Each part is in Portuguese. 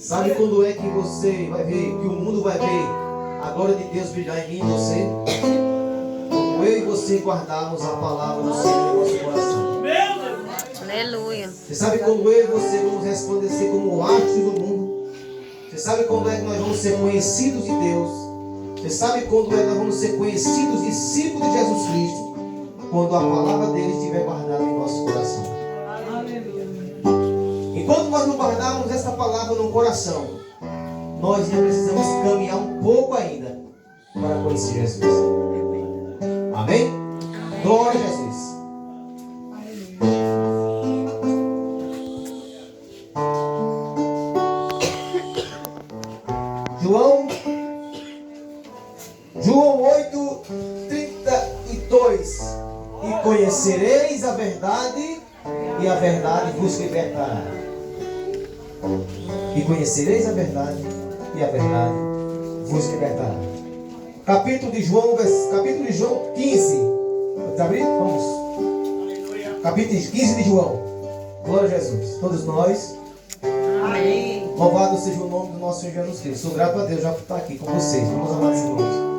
Sabe quando é que você vai ver, que o mundo vai ver a glória de Deus brilhar em mim e você? Quando eu e você guardarmos a palavra do Senhor no nosso coração. Aleluia. Você sabe quando eu e você vamos resplandecer como o astro do mundo? Você sabe quando é que nós vamos ser conhecidos de Deus? Você sabe quando é que nós vamos ser conhecidos discípulos de Jesus Cristo? Quando a palavra dele estiver guardada em nosso coração. Enquanto nós não guardarmos essa palavra no coração, nós ainda precisamos caminhar um pouco ainda para conhecer Jesus. Amém? Glória a Jesus. João 8:32. E conhecereis a verdade, e a verdade vos libertará. E conhecereis a verdade, e a verdade vos libertará. Capítulo de João 15. Vamos abrir? Vamos. Capítulo 15 de João. Glória a Jesus. Todos nós. Amém. Louvado seja o nome do nosso Senhor Jesus Cristo. Sou grato a Deus já por estar aqui com vocês, meus amados irmãos.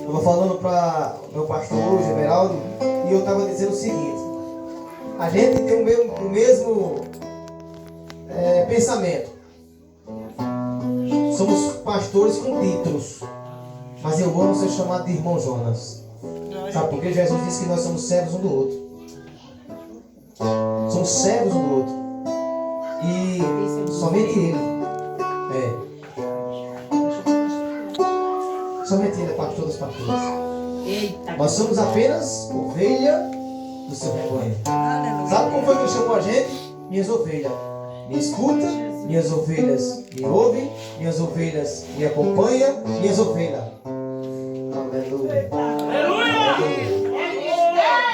Eu vou falando para o meu pastor hoje, Everaldo, e eu estava dizendo o seguinte: a gente tem o mesmo pensamento. Somos pastores com títulos, mas eu amo ser chamado de irmão Jonas. Sabe por quê? Jesus disse que nós somos servos um do outro. Somos servos um do outro. E somente Ele somente Ele é pastor dos pastores. Nós somos apenas ovelha do seu rebanho. Sabe como foi que Ele chamou a gente? Minhas ovelhas me escutam, minhas ovelhas me ouvem, minhas ovelhas me acompanham, minhas ovelhas. Aleluia.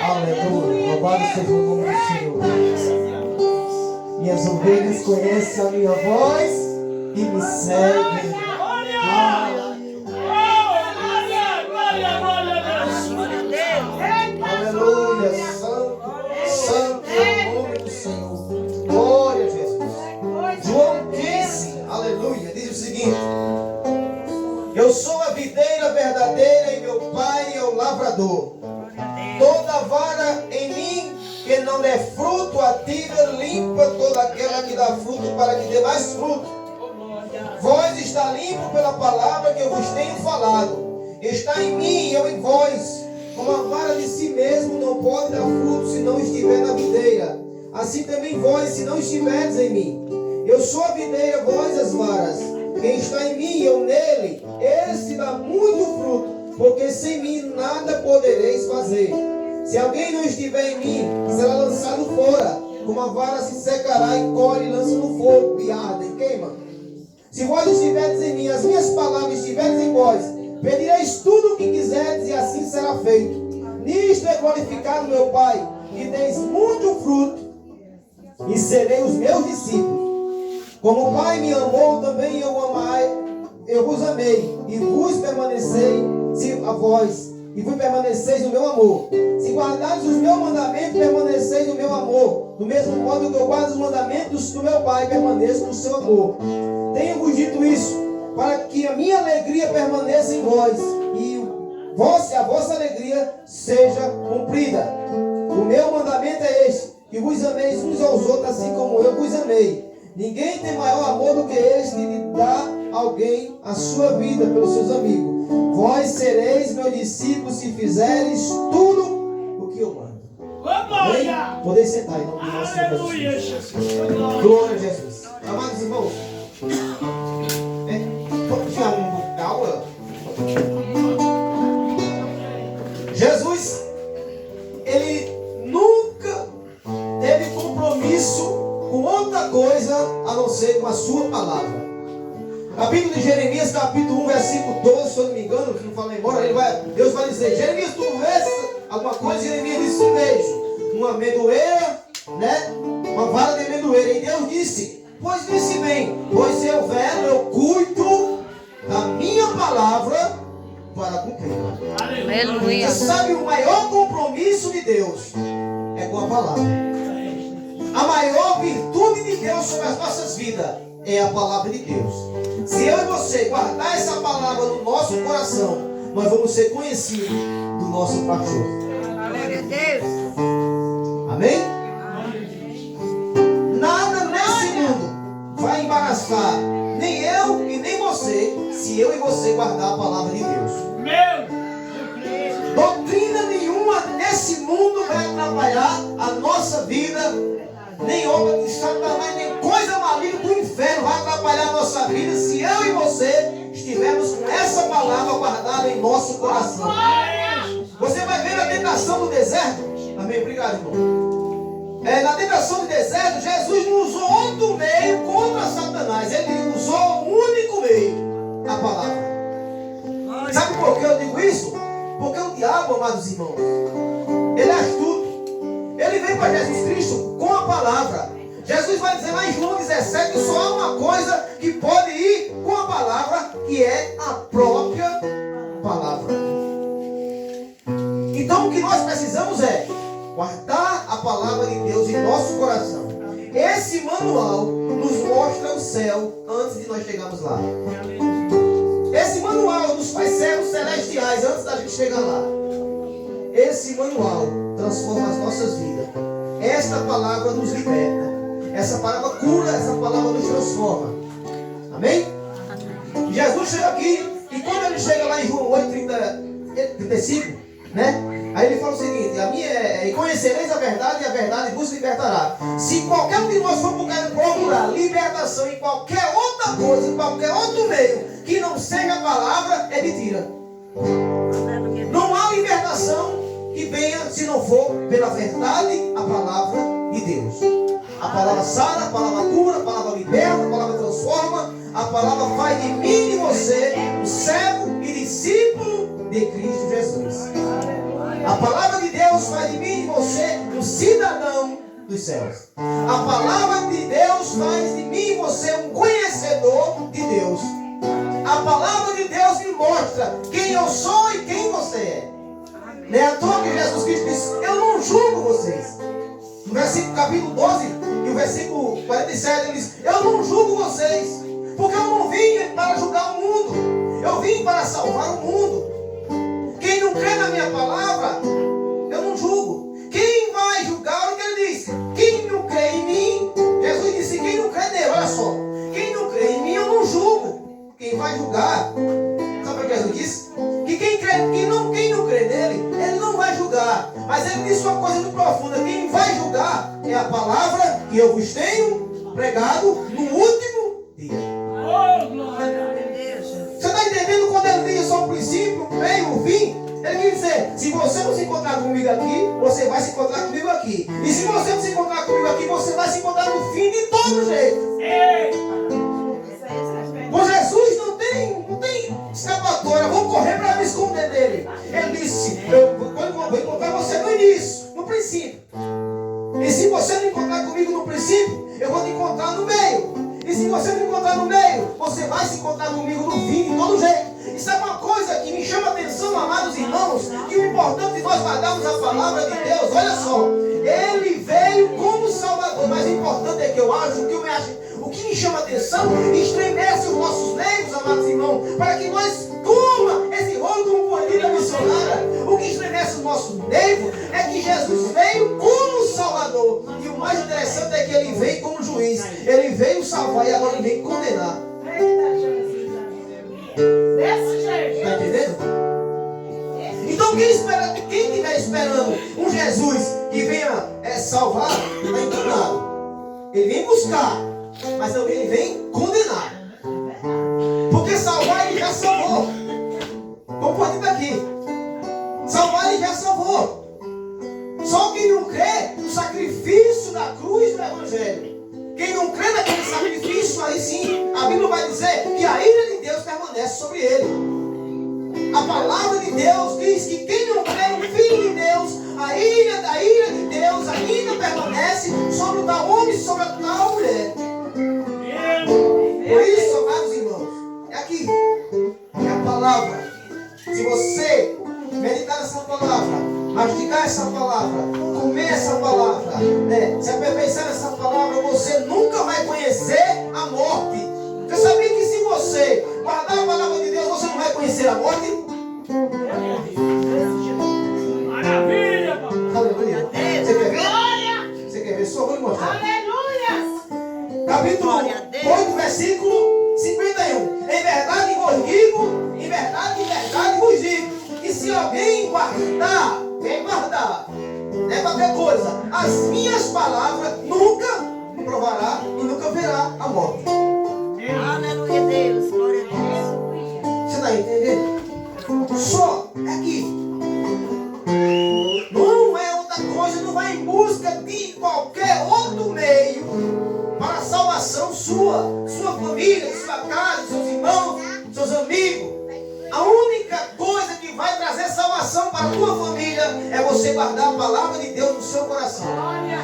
Aleluia. Louvado seja o nome do Senhor. Minhas ovelhas conhecem a minha voz e me seguem. Aleluia. Santo é o nome do Senhor. Glória a Jesus. João 15, aleluia, diz o seguinte: eu sou a videira verdadeira e meu pai é o lavrador. Toda vara em mim que não der fruto, atira, limpa toda aquela que dá fruto, para que dê mais fruto. Vós está limpo pela palavra que eu vos tenho falado. Está em mim e eu em vós. Como a vara de si mesmo não pode dar fruto se não estiver na videira, assim também vós, se não estiverdes em mim. Eu sou a videira, vós as varas. Quem está em mim e eu nele, esse dá muito fruto, porque sem mim nada podereis fazer. Se alguém não estiver em mim, será lançado fora, como a vara se secará e colhe e lança no fogo, e arde e queima. Se vós estiverdes em mim, as minhas palavras estiverdes em vós, pedireis tudo o que quiserdes, e assim será feito. Nisto é glorificado meu Pai, que deis muito fruto, e serei os meus discípulos. Como o Pai me amou, também eu vos amei, e vos permaneceis a vós, e vos permaneceis no meu amor. Se guardares os meus mandamentos, permaneceis no meu amor. Do mesmo modo que eu guardo os mandamentos do meu Pai, permaneço no seu amor. Tenho-vos dito isso, para que a minha alegria permaneça em vós, e a vossa alegria seja cumprida. O meu mandamento é este, que vos ameis uns aos outros, assim como eu vos amei. Ninguém tem maior amor do que este, de dar alguém a sua vida pelos seus amigos. Vós sereis meus discípulos se fizeres tudo o que eu mando. Amém? Podeis sentar em nome de nosso Senhor Jesus. Glória a Jesus. Amados irmãos, Jesus, ele nunca teve compromisso com outra coisa a não ser com a sua palavra. Capítulo de Jeremias, capítulo 1, versículo 12, se eu não me engano, que não fala embora, Deus vai dizer: Jeremias, tu vês alguma coisa? Jeremias disse: vejo uma amendoeira, né? Uma vara de amendoeira. E Deus disse: pois disse bem, pois eu velo, eu cuido da minha palavra para cumpri-la. Aleluia. Você sabe, o maior compromisso de Deus é com a palavra. A maior virtude de Deus sobre as nossas vidas é a palavra de Deus. Se eu e você guardar essa palavra no nosso coração, nós vamos ser conhecidos do nosso pastor. Glória a Deus. Amém? Nada nesse mundo vai embaraçar nem eu e nem você, se eu e você guardar a palavra de Deus. Doutrina nenhuma nesse mundo vai atrapalhar a nossa vida, nem obra de Satanás, nem coisa maligna do inferno vai atrapalhar a nossa vida, se eu e você estivermos com essa palavra guardada em nosso coração. Você vai ver a tentação do deserto. Amém? Obrigado, irmão. Na tentação do deserto, Jesus não usou outro meio contra Satanás. Ele usou o único meio, a palavra. Sabe por que eu digo isso? Porque o diabo, amados irmãos, ele é astuto. Ele vem para Jesus Cristo com a palavra. Jesus vai dizer lá em João 17 que só há uma coisa que pode ir com a palavra, que é a própria palavra. Então o que nós precisamos é guardar a palavra de Deus em nosso coração. Esse manual nos mostra o céu antes de nós chegarmos lá. Esse manual nos faz céus celestiais antes da gente chegar lá. Esse manual transforma as nossas vidas. Esta palavra nos liberta. Essa palavra cura, essa palavra nos transforma. Amém? Jesus chega aqui, e quando ele chega lá em João 8:35, né? Aí ele fala o seguinte: e conhecereis a verdade, e a verdade vos libertará. Se qualquer um de nós for procurar libertação em qualquer outra coisa, em qualquer outro meio, que não seja a palavra, é mentira. Não há libertação que venha se não for pela verdade, a palavra de Deus. A palavra sara, a palavra cura, a palavra liberta, a palavra transforma. A palavra faz de mim e de você um servo e discípulo de Cristo Jesus. A palavra de Deus faz de mim e de você um cidadão dos céus. A palavra de Deus faz de mim e você um conhecedor de Deus. A palavra de Deus me mostra quem eu sou e quem você é. Não é à toa que Jesus Cristo disse: eu não julgo vocês. No versículo capítulo 12 e o versículo 47 ele diz: eu não julgo vocês, porque eu não vim para julgar o mundo, eu vim para salvar o mundo. Quem não crê na minha palavra, eu não julgo. Quem vai julgar? Olha o que ele disse: quem não crê em mim, Jesus disse: quem não crê nele, olha só, quem não crê em mim eu não julgo. Quem vai julgar, sabe o que Jesus disse? Que quem não crê nele, ele não vai julgar. Mas ele disse uma coisa muito profunda: quem vai julgar é a palavra que eu vos tenho pregado no último dia. Você está entendendo quando ele diz só o princípio, o meio, o fim? Ele quer dizer: se você não se encontrar comigo aqui, você vai se encontrar comigo aqui. E se você não se encontrar comigo aqui, você vai se encontrar no fim de todo jeito. Com Jesus não tem escapatória. Vou correr para me esconder dele. Ele disse: eu vou encontrar você no início, no princípio. E se você não encontrar comigo no princípio, eu vou te encontrar no meio. E se você me encontrar no meio, você vai se encontrar comigo no fim, de todo jeito. Isso é uma coisa que me chama a atenção, amados irmãos, que o importante é nós guardarmos a palavra de Deus. Olha só, ele veio como Salvador, mas o importante é que eu acho, o que me chama a atenção, estremece os nossos nervos, amados irmãos, para que nós coma esse rolo como corrida missionária. O que estremece os nossos nervos é que Jesus veio como Salvador. E o mais interessante é que ele veio como juiz. Ele veio salvar e agora ele vem condenar. Está entendendo? Então quem estiver esperando um Jesus que venha salvar, está enganado. Ele vem buscar, mas também ele vem condenar. Porque salvar ele já salvou. Como pode estar aqui? Salvar ele já salvou. Só quem não crê no sacrifício da cruz do Evangelho, quem não crê naquele sacrifício, aí sim, a Bíblia vai dizer que a ira de Deus permanece sobre ele. A palavra de Deus diz que quem não crê no Filho de Deus, a ira de Deus ainda permanece sobre o tal homem, sobre a tal mulher. Por isso, amados irmãos, é aqui, é a palavra. Se você meditar nessa palavra, mastigar essa palavra, comer essa palavra, se aperfeiçoar essa palavra, você nunca vai conhecer a a morte. Você sabia que se você guardar a palavra de Deus, você não vai conhecer a morte? Maravilha, papai. Aleluia. Você quer ver? Você quer ver? Só vou lhe mostrar. Aleluia. Capítulo 8, versículo 51. Em verdade vos digo, em verdade vos digo, que se alguém guardar, não é qualquer coisa, as minhas palavras, nunca provará e nunca verá a morte. Aleluia, Deus. Glória a Deus. Você está entendendo? Só aqui. Não é outra coisa, não vai em busca de qualquer outro meio para a salvação sua família, sua casa, seus irmãos, seus amigos. A única coisa que vai trazer salvação para a tua família é você guardar a palavra de Deus no seu coração.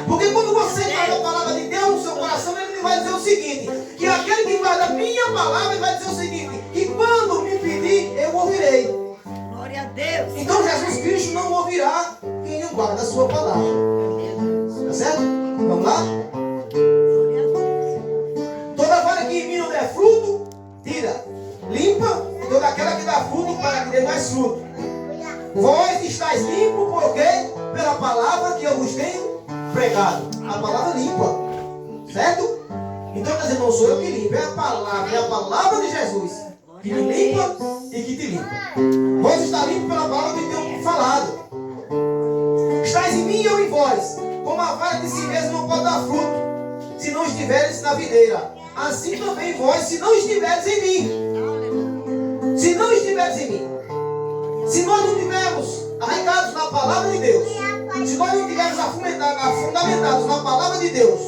Porque quando você guarda a palavra de Deus no seu coração, ele vai dizer o seguinte, que aquele que guarda a minha palavra vai dizer o seguinte, que quando me pedir, eu ouvirei. Glória a Deus. Então Jesus Cristo não ouvirá quem não guarda a sua palavra. Tá certo? Vamos lá? Glória a Deus. Toda vara que em mim não der fruto, tira. Limpa toda aquela que dá fruto para que dê mais fruto. Vós estáis limpos porque pela palavra que eu vos tenho pregado. A palavra limpa. Certo? Então, quer dizer, não sou eu que limpo, é a palavra de Jesus que me limpa e que te limpa. Vós está limpo pela palavra que tenho falado. Estáis em mim e eu em vós, como a vara de si mesmo não pode dar fruto, se não estiveres na videira. Assim também vós, se não estiveres em mim. Se não estiveres em mim. Se nós não estivermos arraigados na palavra de Deus, se nós não estivermos fundamentados na palavra de Deus,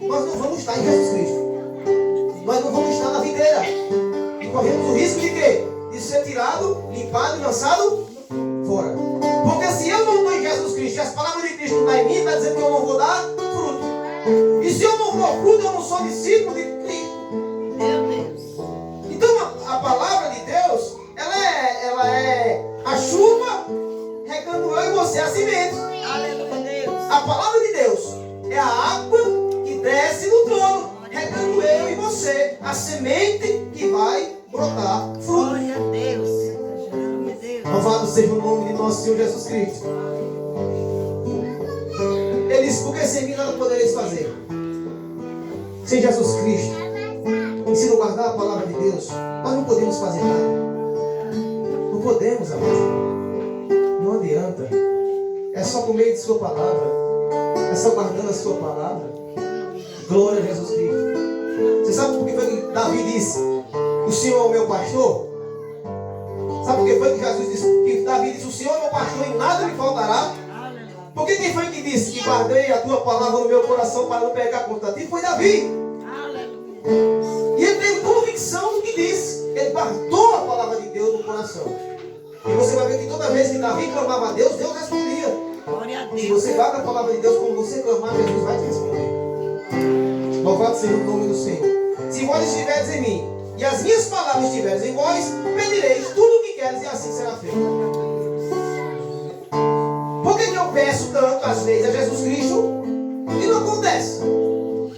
nós não vamos estar em Jesus Cristo. Nós não vamos estar na videira. E corremos o risco de quê? De ser tirado, limpado e lançado fora. Porque se eu não estou em Jesus Cristo e as palavras de Cristo não estão em mim, está dizendo que eu não vou dar fruto. E se eu não dou fruto, eu não sou discípulo de Cristo. Meu Deus. Então a palavra de Deus, ela é a chuva regando eu e você, a semente. Aleluia, Deus. A palavra de Deus é a água que desce no trono, regando eu e você, a semente que vai brotar fruto. Glória a Deus. Glória a Deus. Louvado seja o nome de nosso Senhor Jesus Cristo. Ele disse, porque sem mim nada podereis fazer. Sem Jesus Cristo, e se não guardar a palavra de Deus, nós não podemos fazer nada. Não podemos, amor. Não adianta. É só por meio de sua palavra. É só guardando a sua palavra. Glória a Jesus Cristo. Você sabe por que foi que Davi disse, o Senhor é o meu pastor? Sabe por que foi que Jesus disse, que Davi disse, o Senhor é o meu pastor e nada me faltará? Porque quem foi que disse que guardei a tua palavra no meu coração para não pecar contra ti? Foi Davi. E ele teve convicção do que disse. Ele guardou a palavra de Deus no coração. E você vai ver que toda vez que Davi clamava a Deus, Deus respondia. Glória a Se Deus. você guarda a palavra de Deus, como você clamar, Jesus vai te responder. Louvado seja o nome do Senhor. Se vós estiveres em mim, e as minhas palavras estiverem em vós, pedireis tudo o que queres, e assim será feito. Por que eu peço tanto às vezes a Jesus Cristo e não acontece?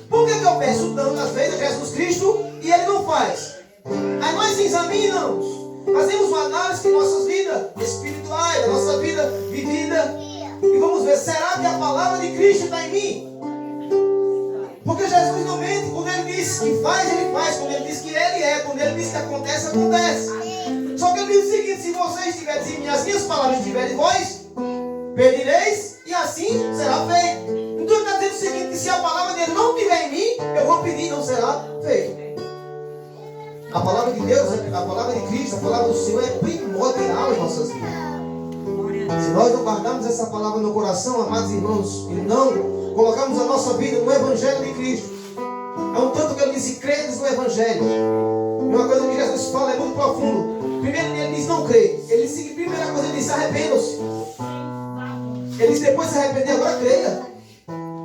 Por que eu peço tanto às vezes a Jesus Cristo e Ele não faz? Aí nós examinamos, fazemos uma análise de nossas vidas espirituais, da nossa vida vivida, e vamos ver, será que a palavra de Cristo está em mim? Porque Jesus não mente. Quando Ele diz que faz, Ele faz. Quando Ele diz que Ele é, quando Ele diz que acontece, acontece. Só que Ele diz o seguinte, se vocês estiverem em mim, as minhas palavras estiverem em vós, pedireis e assim será feito. Então ele está dizendo o seguinte, que se a palavra dele não estiver em mim, eu vou pedir e não será feito. A palavra de Deus, a palavra de Cristo, a palavra do Senhor é primordial em nossas vidas. Se nós não guardarmos essa palavra no coração, amados irmãos, e não colocarmos a nossa vida no Evangelho de Cristo, é um tanto que ele disse, credes no Evangelho. E uma coisa que Jesus fala é muito profundo. Primeiro ele diz, não crê. Ele disse que primeira coisa ele disse, arrependam-se. Ele disse, depois de se arrepender, agora creia.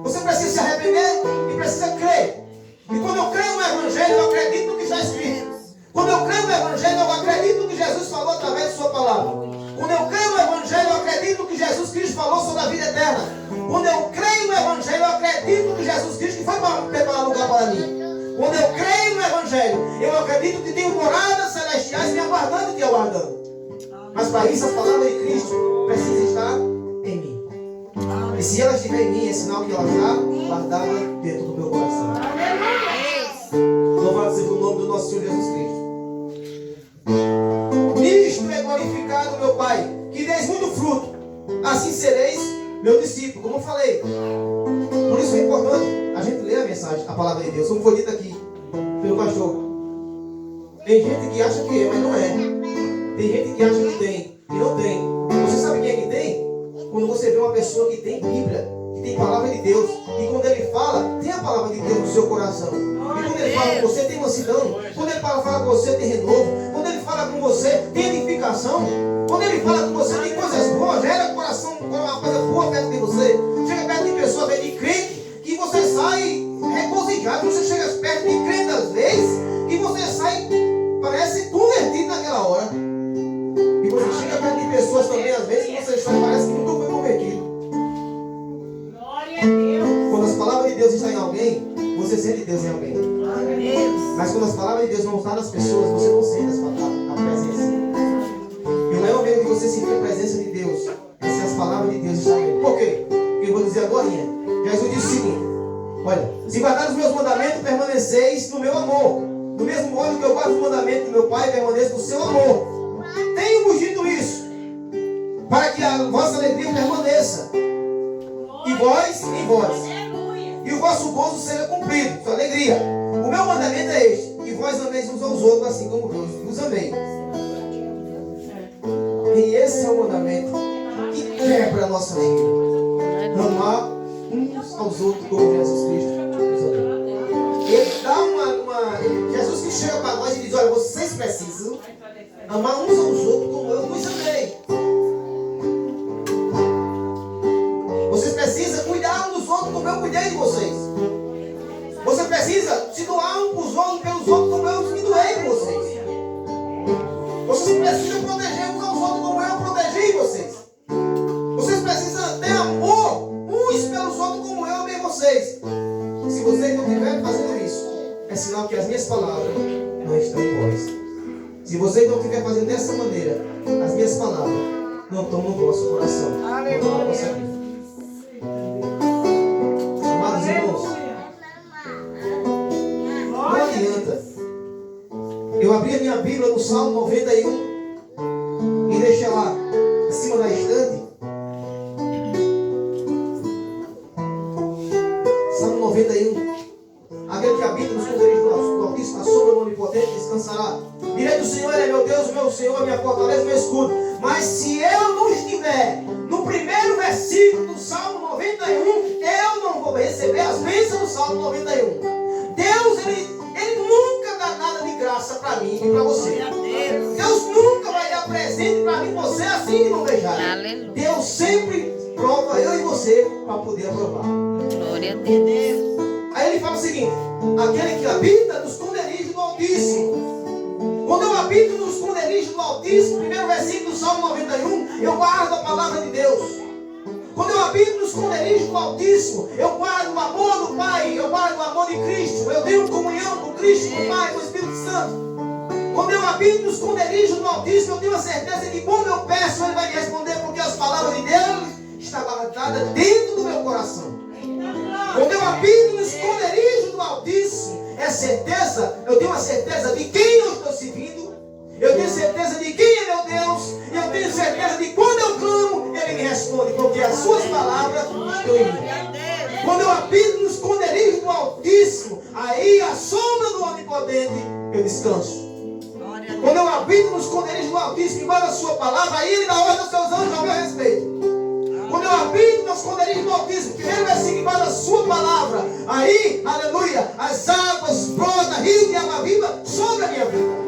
Você precisa se arrepender e precisa crer. E quando eu creio no Evangelho, eu acredito no que está escrito. Quando eu creio no Evangelho, eu acredito no que Jesus falou através de sua palavra. Quando eu creio no Evangelho, eu acredito no que Jesus Cristo falou sobre a vida eterna. Quando eu creio no Evangelho, eu acredito no que Jesus Cristo foi para preparar lugar para mim. Quando eu creio Evangelho. Eu acredito que tenho moradas celestiais me aguardando e te aguardando. Mas para isso, as palavras de Cristo precisam estar em mim. E se ela estiver em mim, é sinal que ela está guardada dentro do meu coração. Louvado seja o nome do nosso Senhor Jesus Cristo. Nisto é glorificado, meu Pai, que deis muito fruto. Assim sereis meu discípulo, como eu falei. Por isso é importante a gente ler a mensagem, a palavra de Deus, como foi dito aqui pelo pastor. Tem gente que acha que é, mas não é. Tem gente que acha que tem e não tem. Você sabe quem é que tem? Quando você vê uma pessoa que tem Bíblia, que tem palavra de Deus, e quando ele fala, tem a palavra de Deus no seu coração. E quando ele fala com você, tem mansidão. Quando ele fala com você, tem renovo. Quando ele fala com você, tem edificação. Quando ele fala com você, tem coisas boas. Gera o coração, uma coisa boa perto de você. Chega perto de pessoa, de crente, que você sai regozijado. Você chega perto de crente às vezes, que você sai, parece convertido naquela hora. E você chega perto de pessoas também, às vezes, que você sai, parece que nunca foi convertido. Glória a Deus. Quando as palavras de Deus estão em alguém, você sente Deus em alguém. Mas quando as palavras de Deus não estão nas pessoas, você não sente a presença. E o maior medo de você sentir a presença de Deus é se as palavras de Deus estão nele. Por quê? Porque eu vou dizer agora, Jesus disse o seguinte: olha, se guardar os meus mandamentos, permaneceis no meu amor. Do mesmo modo que eu guardo os mandamentos do meu Pai, permaneço no seu amor. Tenho-vos dito isso, para que a vossa alegria permaneça, e vós em vós, e o vosso gozo seja cumprido, sua alegria. O meu mandamento é este: que vós ameis uns aos outros, assim como eu vos amei. E esse é o mandamento que quebra a nossa vida. Amar uns aos outros como Jesus Cristo nos amou. Ele dá Jesus que chega para nós e diz: olha, vocês precisam amar uns aos outros como eu vos amei. Vocês precisam cuidar uns dos outros como eu cuidei de vocês. Você precisa se doar uns pelos outros como eu me doei por vocês. Vocês precisam proteger uns aos outros como eu protegi vocês. Vocês precisam ter amor uns pelos outros como eu amei vocês. Se vocês não estiverem fazendo isso, é sinal que as minhas palavras não estão em vós. Se vocês não estiverem fazendo dessa maneira, as minhas palavras não estão no vosso coração. Aleluia. Amados irmãos, não adianta eu abrir a minha Bíblia no Salmo 91 e deixar lá em cima da estante. Salmo 91. Aquele que habita nos esconderijos do Altíssimo, na sombra do Onipotente, descansará. Direi do Senhor: é meu Deus, meu Senhor, minha fortaleza, meu escudo. Mas se eu não estiver no primeiro versículo do Salmo 91, eu não vou receber as bênçãos do Salmo 91. Deus, Ele nunca dá nada de graça para mim e para você. Deus nunca vai dar presente para mim e você assim de não beijar. Deus sempre prova eu e você para poder aprovar. Glória a Deus. Aí ele fala o seguinte: aquele que habita nos esconderijos do Altíssimo. Quando eu habito nos esconderijos do Altíssimo, primeiro versículo do Salmo 91, eu guardo a palavra de Deus. Quando eu habito nos esconderijos do Altíssimo, eu guardo o amor do Pai, eu guardo o amor de Cristo, eu tenho comunhão com Cristo, com o Pai, com o Espírito Santo. Quando eu habito nos esconderijos do Altíssimo, eu tenho a certeza de que quando eu peço, Ele vai me responder, porque as palavras de Deus estão guardadas dentro do meu coração. Quando eu habito no esconderijo do Altíssimo, eu tenho a certeza de quem eu estou servindo, eu tenho certeza de quem é meu Deus, e eu tenho certeza de quando eu clamo, Ele me responde, porque as suas palavras estão em mim. Quando eu habito no esconderijo do Altíssimo, aí a sombra do Onipotente, eu descanso. Quando eu habito no esconderijo do Altíssimo, e guardo a sua palavra, aí Ele dá ordem aos seus anjos ao meu respeito. Quando eu habito no esconderijo do Altíssimo, primeiro versículo, guarda a sua palavra, aí, aleluia, as águas brotam, rio de água viva sobre a minha vida.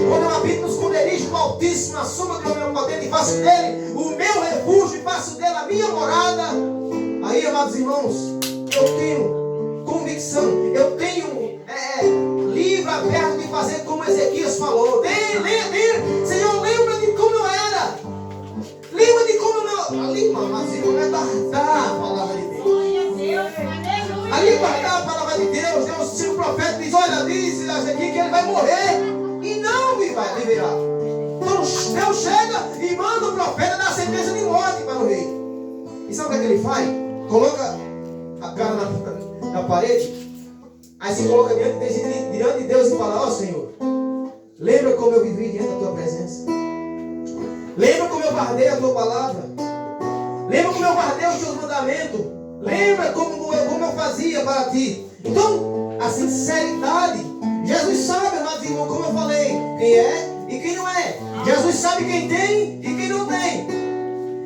Quando eu habito no esconderijo do Altíssimo, na sombra do meu poder, e faço dele o meu refúgio, e faço dele a minha morada, aí, amados irmãos, eu tenho convicção, eu tenho livro aberto de fazer como Ezequias falou. Senhor, lembra de como eu era. Lembra de como eu... Ali, amados irmãos, é guardar a palavra de Deus. Ali guardar a palavra de Deus. Deus, se o profeta diz: olha, diz Ezequias, vai morrer e não viverá. Então Deus chega e manda o profeta dar sentença de morte para o rei. E sabe o que ele faz? Coloca a cara na parede, aí se coloca diante de Deus e fala: ó Senhor, lembra como eu vivi diante da tua presença? Lembra como eu guardei a tua palavra? Lembra como eu guardei os teus mandamentos? Lembra como eu fazia para ti? Então, a sinceridade, Jesus sabe, amados irmãos, como eu falei, quem é e quem não é. Jesus sabe quem tem e quem não tem.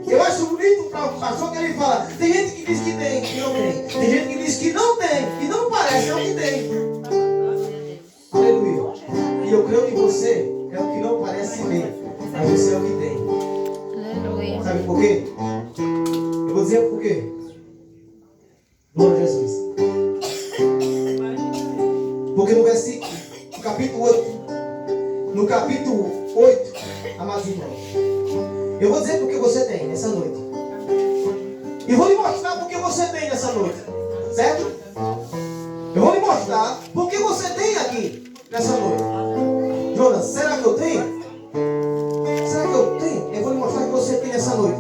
Eu acho bonito para o pastor que ele fala: tem gente que diz que tem e não tem. Tem gente que diz que não tem e não parece é o que tem. Aleluia. E eu creio que você é o que não parece bem, mas você é o que tem. Aleluia. Sabe por quê? Eu vou dizer por quê. Glória a Jesus. Porque no capítulo 8, amados irmãos, eu vou dizer porque você tem nessa noite. E vou lhe mostrar porque você tem nessa noite. Certo? Eu vou lhe mostrar porque você tem aqui nessa noite. Jonas, será que eu tenho? Será que eu tenho? Eu vou lhe mostrar que você tem nessa noite.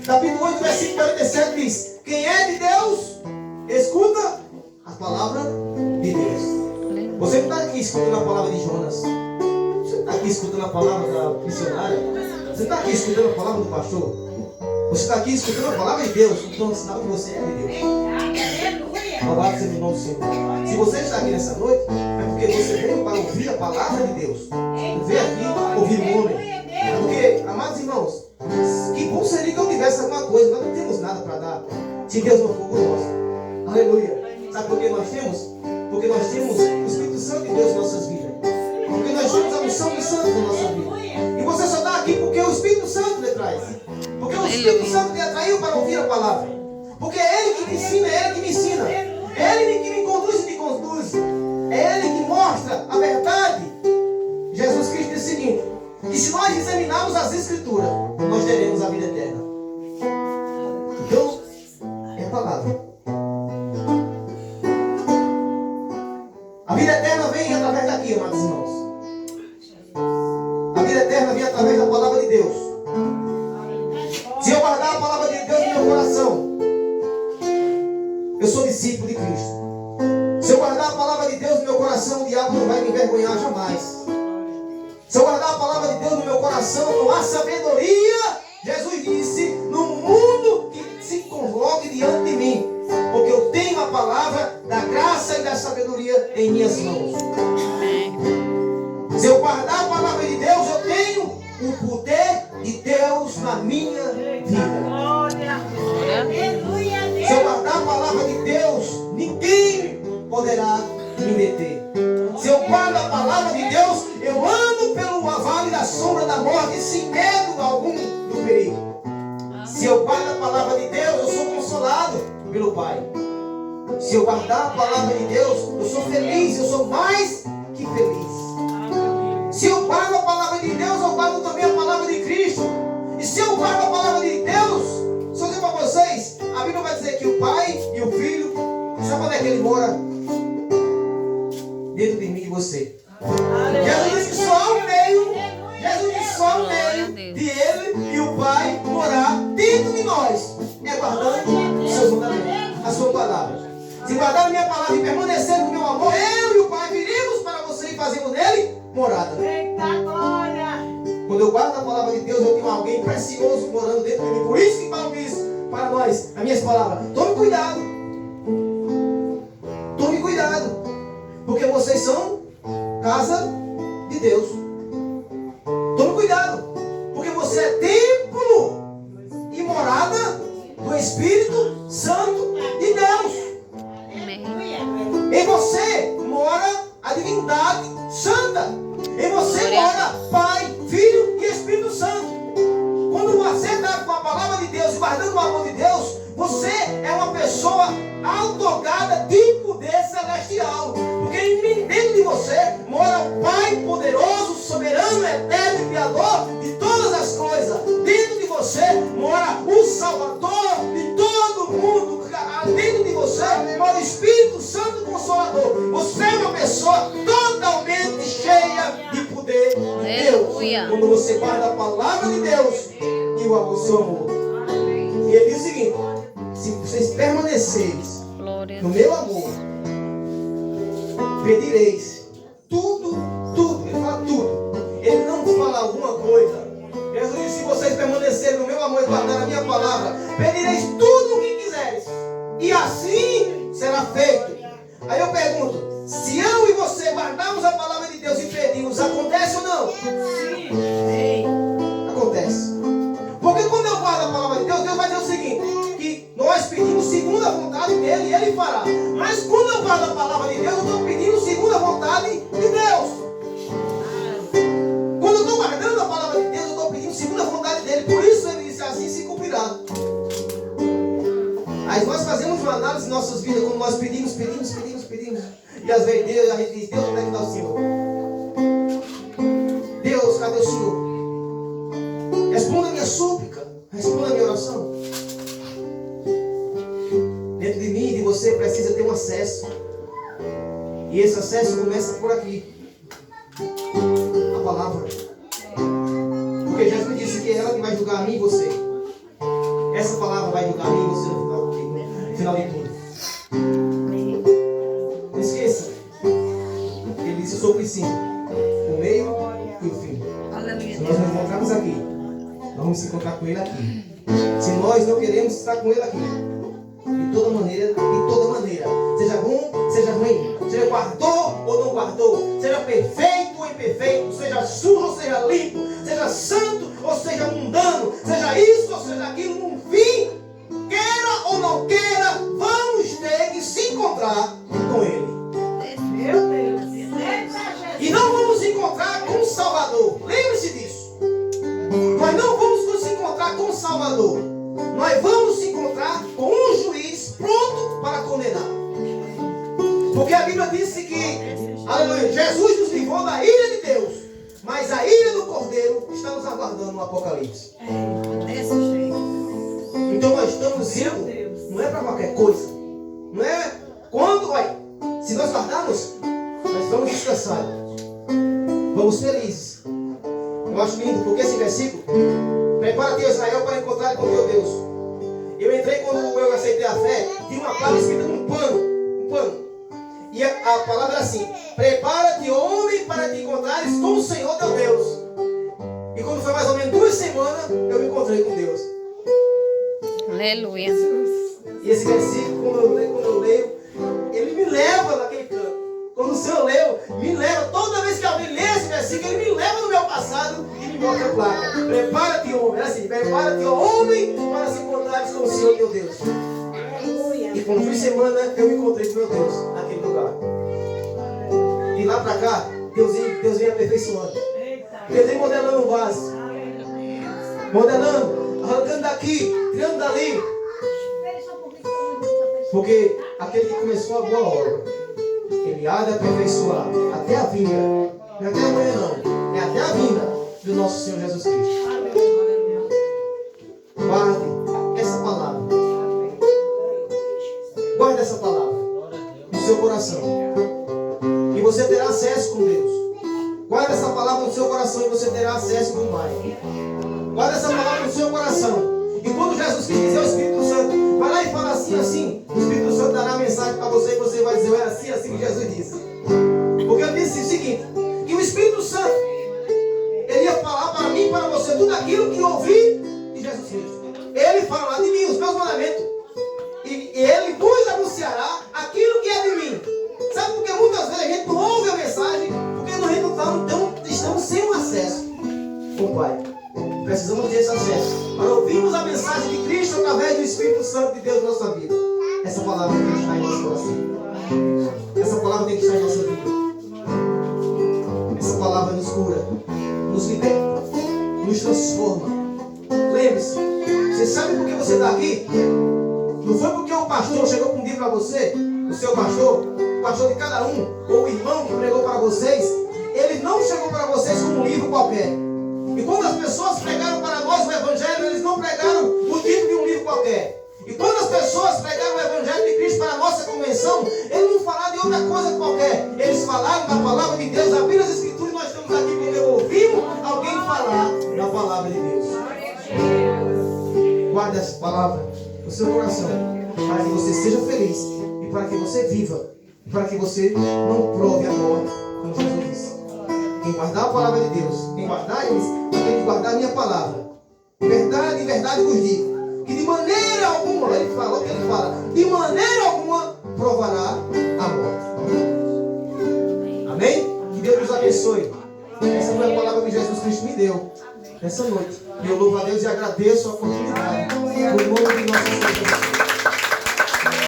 Capítulo 8, versículo 47 diz: quem é de Deus, escuta a palavra de Deus. Você não está aqui escutando a palavra de Jonas. Você não está aqui escutando a palavra da missionária. Você não está aqui escutando a palavra do pastor. Você está aqui escutando a palavra de Deus. Então, é sinal que você é de Deus. Louvado seja o nome do Senhor. Se você está aqui nessa noite, é porque você veio para ouvir a palavra de Deus. Não veio aqui ouvir o homem. Porque, amados irmãos, que bom seria que eu tivesse alguma coisa. Nós não temos nada para dar, se Deus não for por nós. Aleluia. Sabe por que nós temos? Porque nós temos o Espírito Santo de Deus em nossas vidas. Porque nós temos a unção do Santo na nossa vida. E você só está aqui porque o Espírito Santo lhe traz. Porque o Espírito Santo lhe atraiu para ouvir a palavra. Porque é Ele que me ensina, é Ele que me ensina. É Ele que me conduz e te conduz. É Ele que mostra a verdade. Jesus Cristo diz o seguinte: que se nós examinarmos as Escrituras, nós teremos a vida eterna. Então, é a palavra. A vida eterna vem através daqui, amados irmãos. A vida eterna vem através da palavra de Deus. Se eu guardar a palavra de Deus no meu coração, eu sou discípulo de Cristo. Se eu guardar a palavra de Deus no meu coração, o diabo não vai me envergonhar jamais. Se eu guardar a palavra de Deus no meu coração, não há sabedoria, Jesus disse, no mundo que se coloque diante de mim. Porque eu tenho a palavra da graça e da sabedoria em minhas mãos. Se eu guardar a palavra de Deus, eu tenho o poder de Deus na minha vida. Se eu guardar a palavra de Deus, ninguém poderá me meter. Se eu guardo a palavra de Deus, eu ando pelo vale da sombra da morte sem medo algum do perigo. Se eu guardo a palavra de Deus, eu sou consolado pelo Pai. Se eu guardar a palavra de Deus, eu sou feliz, eu sou mais que feliz. Se eu guardo a palavra de Deus, eu guardo também a palavra de Cristo. E se eu guardo a palavra de Deus, só dizer para vocês, a Bíblia vai dizer que o Pai e o Filho, sabe onde é que ele mora? Dentro de mim e de você. Jesus disse só o meio, de ele e o Pai morar dentro de nós. É guardando os seus mandamentos, a sua palavra. Se guardar a minha palavra e permanecer no meu amor, eu e o Pai viremos para você e fazemos nele morada. Quando eu guardo a palavra de Deus, eu tenho alguém precioso morando dentro de mim. Por isso que Paulo diz para nós, as minhas palavras: tome cuidado. Tome cuidado. Porque vocês são casa de Deus. Tome cuidado. Porque você é templo e morada do Espírito Santo de Deus. Em você mora a divindade santa. Em você mora Pai, Filho e Espírito Santo. Quando você está com a palavra de Deus, guardando o amor de Deus, você é uma pessoa autogada de poder celestial. Porque dentro de você mora o Pai poderoso, soberano, eterno e criador de todas as coisas. Dentro de você mora o Salvador de todo mundo. Dentro de você mora o Espírito Santo Consolador. Você é uma pessoa totalmente cheia Aleluia. Quando você guarda a palavra de Deus e o seu amor. E ele diz o seguinte: se vocês permanecerem Glória a no Deus. meu amor, pedireis tudo. Ele fala tudo. Ele não fala alguma coisa. Jesus disse: se vocês permanecerem no meu amor e guardar a minha palavra, pedireis tudo o que quiseres, e assim será feito. Aí eu pergunto: se eu e você guardarmos a palavra de Deus e pedirmos, acontece ou não? Sim. Acontece. Porque quando eu guardo a palavra de Deus, Deus vai dizer o seguinte: que nós pedimos segundo a vontade dele e ele fará. Mas quando eu guardo a palavra de Deus, eu estou pedindo segundo a vontade de Deus. Quando eu estou guardando a palavra de Deus, eu estou pedindo segundo a vontade dele. Por isso ele disse: assim se cumprirá. Aí nós fazemos uma análise de nossas vidas, quando nós pedimos. E às vezes Deus, a gente diz: Deus, onde é que está o Senhor? Deus, cadê o Senhor? Responda a minha súplica, responda a minha oração. Dentro de mim e de você precisa ter um acesso. E esse acesso começa por aqui. A palavra. Porque Jesus disse que é ela que vai julgar a mim e você. Essa palavra vai julgar a mim e você no final de tudo. Não esqueça. Ele disse: eu sou o princípio, o meio e o fim. Se nós nos encontrarmos aqui, nós vamos se encontrar com ele aqui. Se nós não queremos estar com ele aqui, de toda maneira, seja bom, seja ruim, seja guardou ou não guardou, seja perfeito ou imperfeito, seja sujo ou seja limpo, seja santo ou seja mundano, seja isso ou seja aquilo, no fim, queira ou não queira, vamos ter que se encontrar com ele. Meu Deus. E não vamos encontrar com o Salvador. Lembre-se disso. Nós não vamos nos encontrar com o Salvador. Nós vamos se encontrar com um juiz pronto para condenar. Porque a Bíblia disse que, aleluia, Jesus nos livrou da ira de Deus, mas a ira do Cordeiro está nos aguardando no Apocalipse. Desse jeito. Então nós estamos indo, não é para qualquer coisa. Não é quando, olha, se nós guardarmos, nós vamos descansar. Vamos felizes. Eu acho lindo, porque esse versículo: prepara-te, Israel, para encontrar com teu Deus. Eu entrei quando eu aceitei a fé, tinha uma palavra escrita num pano. E a palavra é assim: prepara-te, homem, para te encontrares com o Senhor teu Deus. E quando foi mais ou menos 2 semanas, eu me encontrei com Deus. Aleluia. E esse versículo, quando eu leio, ele me leva naquele canto. Quando o Senhor leu, me leva. Toda vez que alguém lê esse versículo, ele me leva no meu passado e me mostra a placa: prepara-te, homem. É assim: prepara-te, homem, para se encontrares com o Senhor teu Deus. E com 2 semanas eu me encontrei com meu Deus naquele lugar. E lá pra cá, Deus vem aperfeiçoando. Deus vem modelando o vaso. Modelando, arrancando daqui, tirando dali. Porque aquele que começou a boa obra, ele há de aperfeiçoar até a vinda. Não é até amanhã não, é até a vinda do nosso Senhor Jesus Cristo. Guarde essa palavra. Guarde essa palavra no seu coração. E você terá acesso com Deus. Guarde essa palavra no seu coração e você terá acesso com o Pai. Guarde essa palavra no seu coração. E quando Jesus quis dizer ao Espírito Santo, vai lá e fala assim. O Espírito Santo dará a mensagem para você e você vai dizer: é assim que Jesus disse. Porque eu disse o seguinte: que o Espírito Santo, ele ia falar para mim e para você tudo aquilo que eu ouvi de Jesus Cristo. Ele falará de mim, os meus mandamentos. E ele nos anunciará aquilo que é de mim. Sabe por que muitas vezes a gente não ouve a mensagem? Porque a gente não estamos sem um acesso com o Pai. Precisamos ter esse acesso para ouvirmos a mensagem de Cristo através do Espírito Santo de Deus na nossa vida. Essa palavra tem que estar em nosso coração. Essa palavra tem que estar em nossa vida. Essa palavra nos cura, nos liberta, nos transforma. Lembre-se, você sabe por que você está aqui? Não foi porque o pastor chegou com um livro para você, o seu pastor, o pastor de cada um, ou o irmão que pregou para vocês. Ele não chegou para vocês com um livro qualquer. E quando as pessoas pregaram para nós o Evangelho, eles não pregaram o título de um livro qualquer. E quando as pessoas pregaram o Evangelho de Cristo para a nossa convenção, eles não falaram de outra coisa qualquer. Eles falaram da palavra de Deus, abriram as Escrituras, e nós estamos aqui porque ouvimos alguém essa palavra no seu coração, para que você seja feliz e para que você viva, e para que você não prove a morte, como Jesus disse. Quem guardar a palavra de Deus, quem guardar isso, tem que guardar a minha palavra. Verdade, verdade vos digo, que de maneira alguma, ele fala, o que ele fala, de maneira alguma provará a morte. Amém? Que Deus nos abençoe. Essa foi a palavra que Jesus Cristo me deu nessa noite. E eu louvo a Deus e agradeço a oportunidade. No nome de nosso Senhor Jesus.